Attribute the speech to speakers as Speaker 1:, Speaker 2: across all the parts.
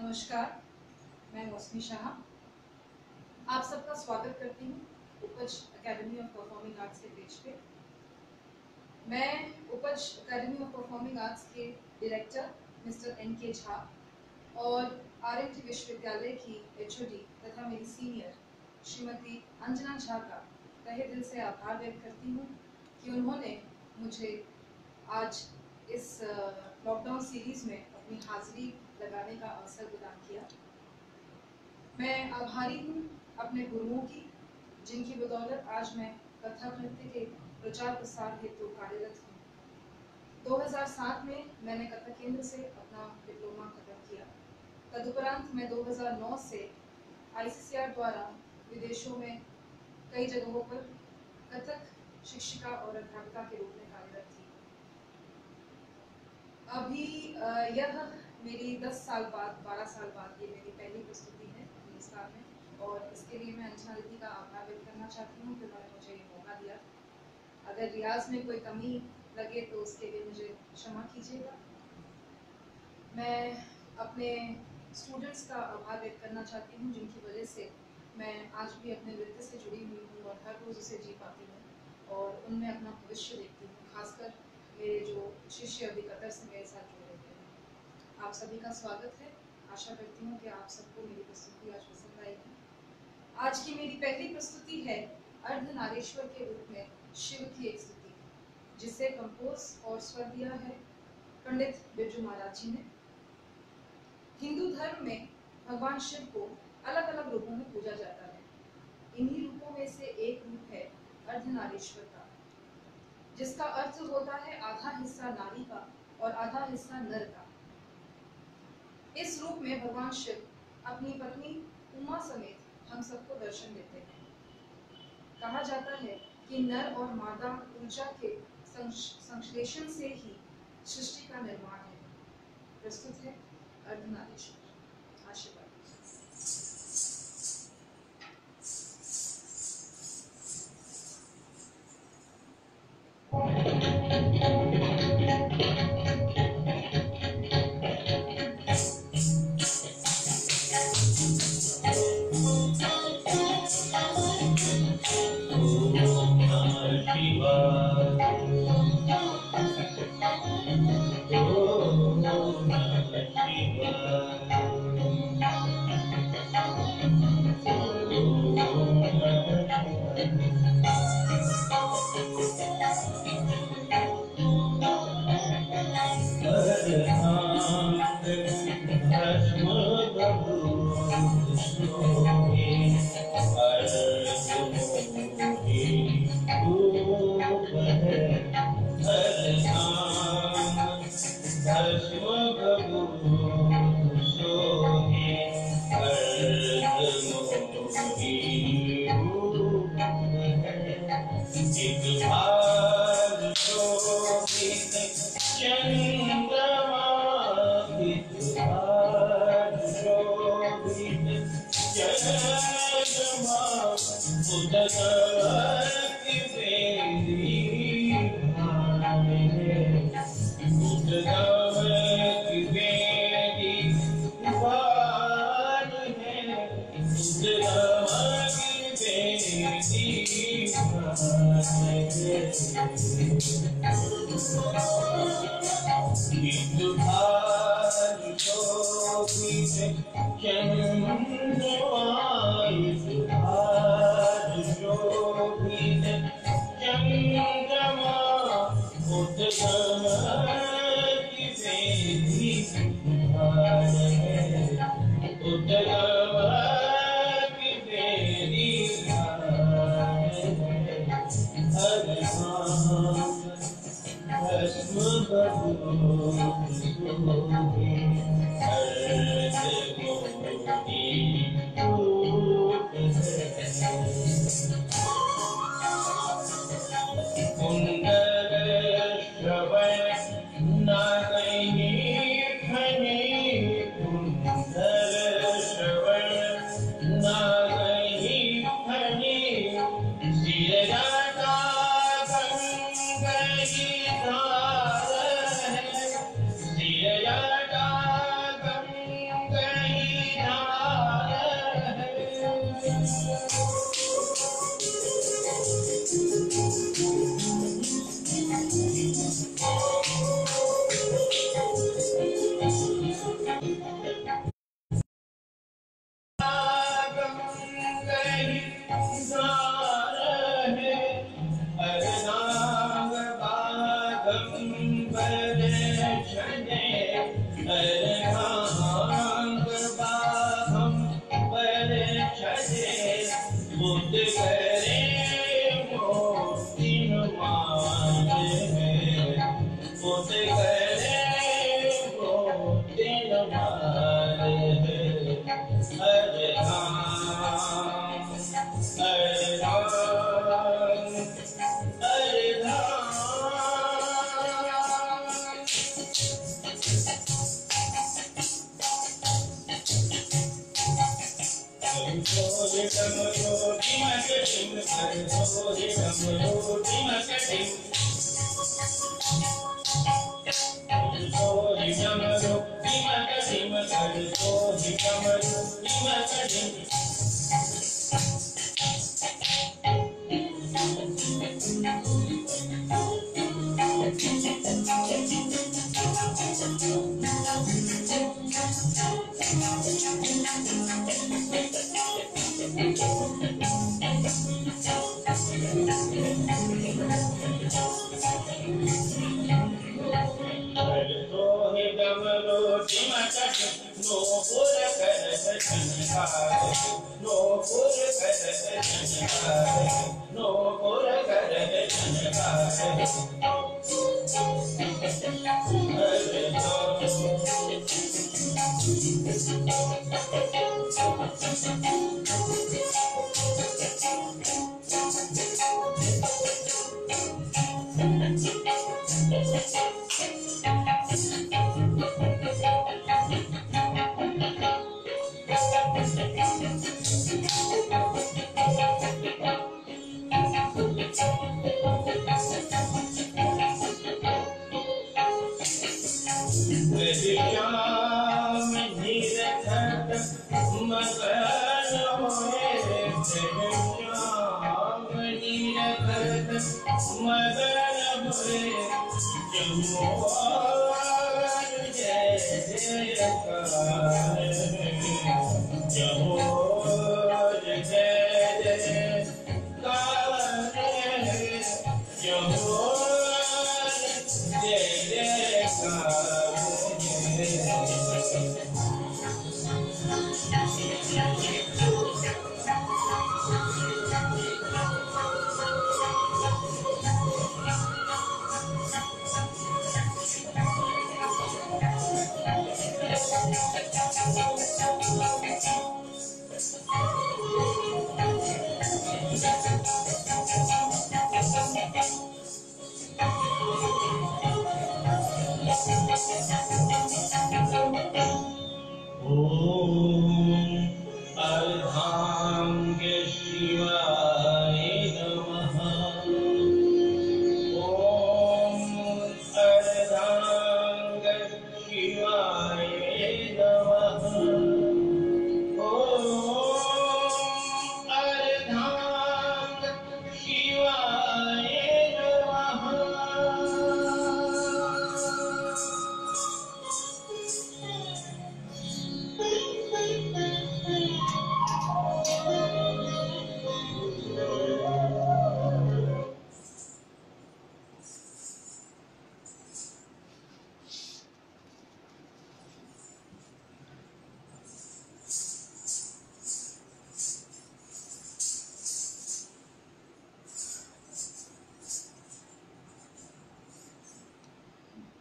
Speaker 1: नमस्कार, मैं मौसमी शाह आप सबका स्वागत करती हूँ उपज एकेडमी ऑफ परफॉर्मिंग आर्ट्स के पेज पे। मैं उपज एकेडमी ऑफ परफॉर्मिंग आर्ट्स के डायरेक्टर मिस्टर एन.के. झा और आर.एम.टी. विश्वविद्यालय की एचओडी तथा मेरी सीनियर श्रीमती अंजना झा का तहे दिल से आभार व्यक्त करती हूँ कि उन्होंने मुझे आज इस लॉकडाउन सीरीज में अपनी हाजिरी लगाने का अवसर प्रदान किया। मैं आभारी हूँ अपने गुरुओं की, जिनकी बदौलत आज मैं कथक नृत्य के प्रचार प्रसार हेतु कार्यरत हूँ। 2007 में मैंने कथक केंद्र से अपना डिप्लोमा खत्म किया। तदुपरांत मैं 2009 से आईसीसीआर द्वारा विदेशों में कई जगहों पर कथक शिक्षिका और अध्यापिका के रूप में कार्यरत थी। अभी यह मेरी 10 साल बाद 12 साल बाद ये मेरी पहली प्रस्तुति है हिंदुस्तान में, और इसके लिए मैं अंजना दीदी का आभार व्यक्त करना चाहती हूँ कि उन्होंने मुझे ये मौका दिया। अगर रियाज में कोई कमी लगे तो उसके लिए मुझे क्षमा कीजिएगा। मैं अपने स्टूडेंट्स का आभार व्यक्त करना चाहती हूँ, जिनकी वजह से मैं आज भी अपने नृत्य से जुड़ी हुई हूँ और हर रोज़ उसे जी पाती हूँ और उनमें अपना भविष्य देखती हूँ। खासकर मेरे जो शिष्य अभी कतर से मेरे साथ जुड़े हुए हैं, आप सभी का स्वागत है। आशा करती हूँ कि आप सबको मेरी प्रस्तुति आज पसंद आएगी। आज की मेरी पहली प्रस्तुति है अर्धनारीश्वर के रूप में शिव की एक स्तुति, जिसे कंपोज और स्वर दिया है पंडित बिरजू महाराज जी ने। हिंदू धर्म में भगवान शिव को अलग अलग रूपों में पूजा जाता है। इन्हीं रूपों में से एक रूप है अर्धनारीश्वर का, जिसका अर्थ होता है आधा हिस्सा नारी का और आधा हिस्सा नर का। इस रूप में भगवान शिव अपनी पत्नी उमा समेत हम सबको दर्शन देते हैं। कहा जाता है कि नर और मादा ऊर्जा के संश्लेषण से ही सृष्टि का निर्माण है। प्रस्तुत है अर्धनारीश्वर। आशीर्वाद।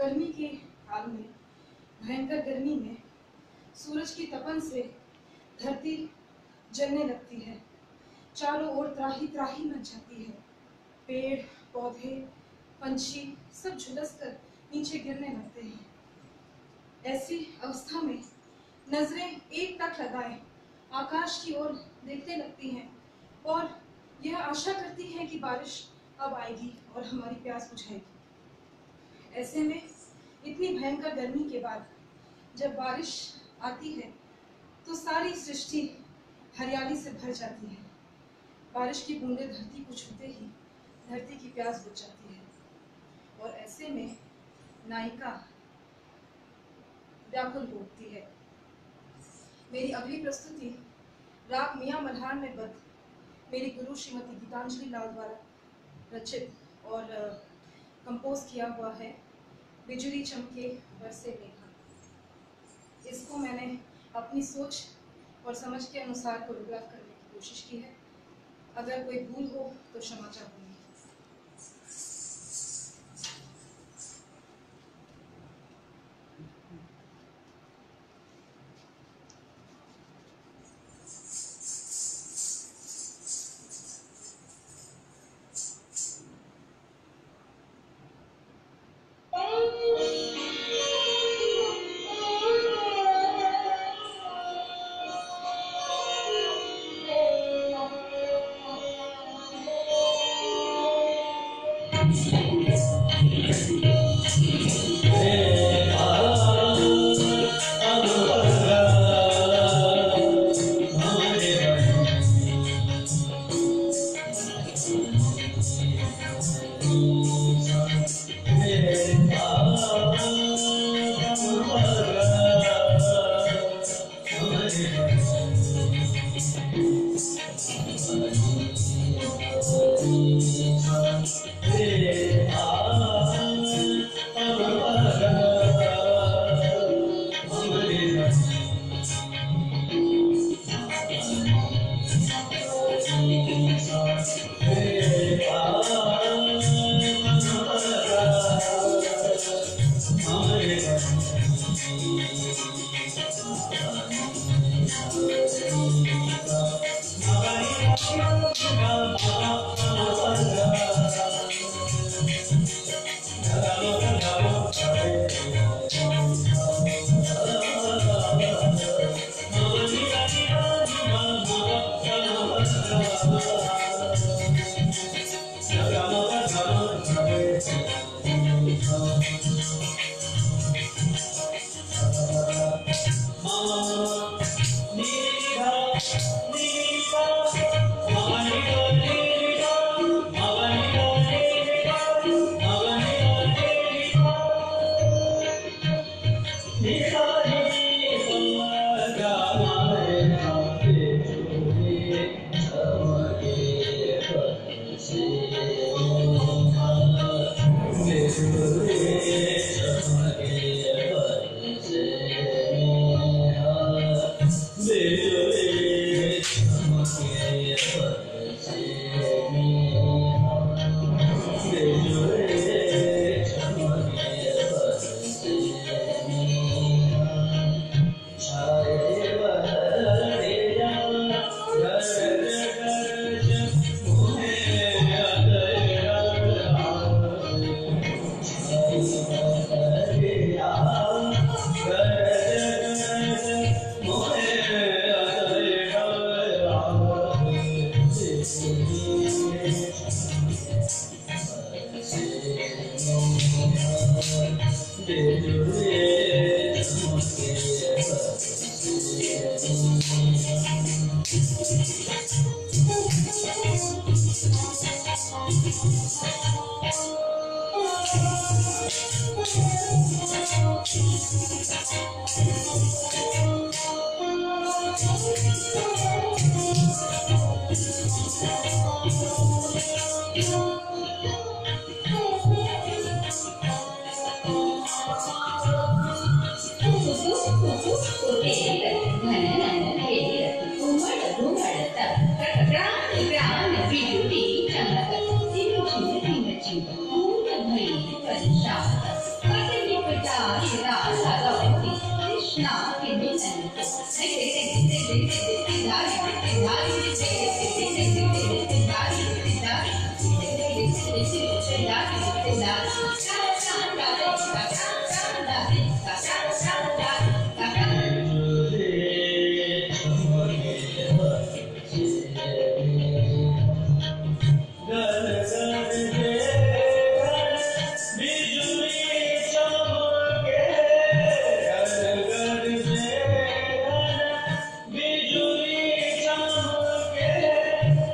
Speaker 1: गर्मी के हाल में, भयंकर गर्मी में सूरज की तपन से धरती जलने लगती है। चारों ओर त्राही त्राही मच जाती है। पेड़ पौधे पंछी सब झुलस कर नीचे गिरने लगते हैं। ऐसी अवस्था में नजरें एक टक लगाए आकाश की ओर देखने लगती हैं और यह आशा करती हैं कि बारिश अब आएगी और हमारी प्यास बुझाएगी। ऐसे में इतनी भयंकर गर्मी के बाद जब बारिश आती है तो सारी सृष्टि हरियाली से भर जाती है। बारिश की बूंदें धरती को छूते ही धरती की प्यास बुझ जाती है और ऐसे में नायिका व्याकुल हो उठती है। मेरी अगली प्रस्तुति राग मियां मल्हार में बद्ध मेरी गुरु श्रीमती गीतांजलि लाल द्वारा रचित और कंपोज किया हुआ है, बिजली चमके बरसे मेघा। इसको मैंने अपनी सोच और समझ के अनुसार कोरियोग्राफ करने की कोशिश की है। अगर कोई भूल हो तो क्षमा चाहूँगी।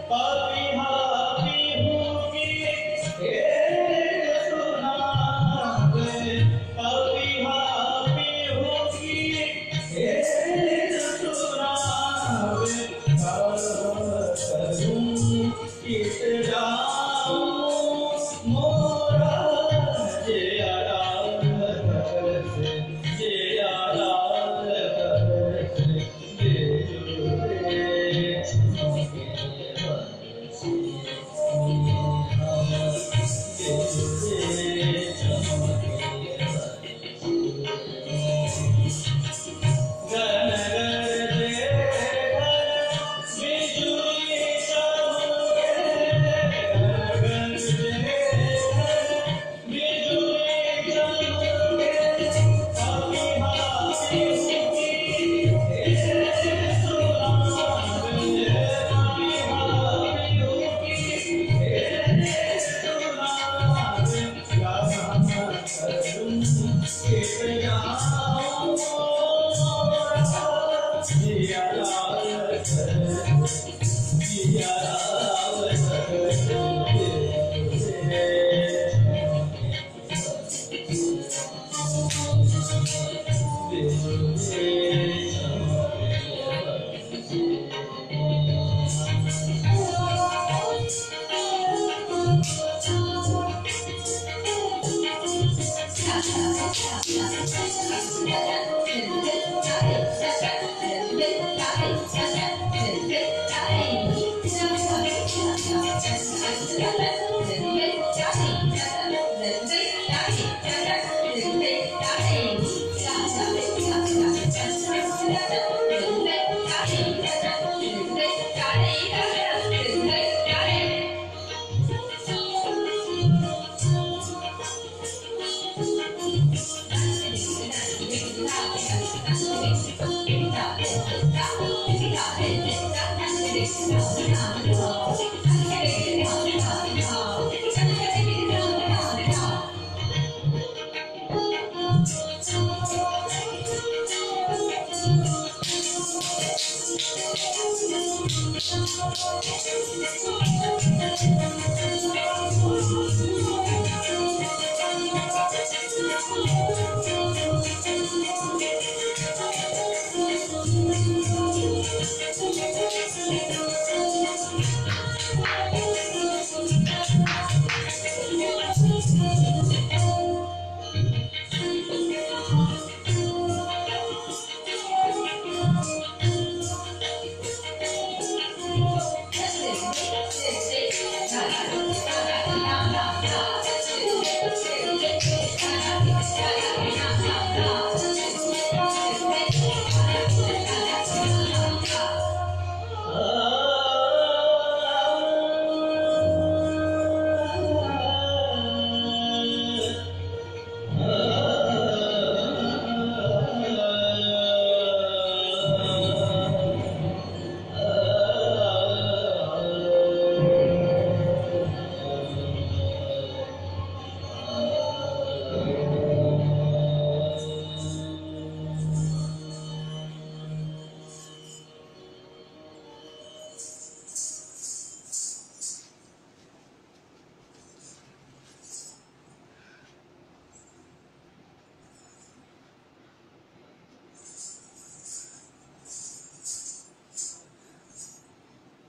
Speaker 2: Papi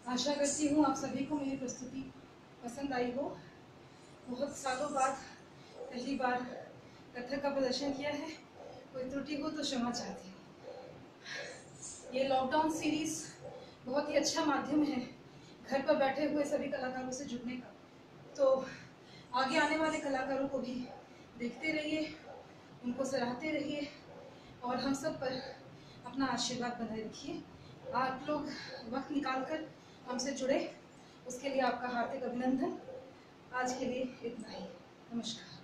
Speaker 1: आशा करती हूँ आप सभी को मेरी प्रस्तुति पसंद आई हो। बहुत सालों बाद पहली बार कथक का प्रदर्शन किया है, कोई त्रुटि हो तो क्षमा चाहती हूँ। ये लॉकडाउन सीरीज बहुत ही अच्छा माध्यम है घर पर बैठे हुए सभी कलाकारों से जुड़ने का, तो आगे आने वाले कलाकारों को भी देखते रहिए, उनको सराहते रहिए और हम सब पर अपना आशीर्वाद बनाए रखिए। आप लोग वक्त निकालकर हमसे जुड़े, उसके लिए आपका हार्दिक अभिनंदन। आज के लिए इतना ही। नमस्कार।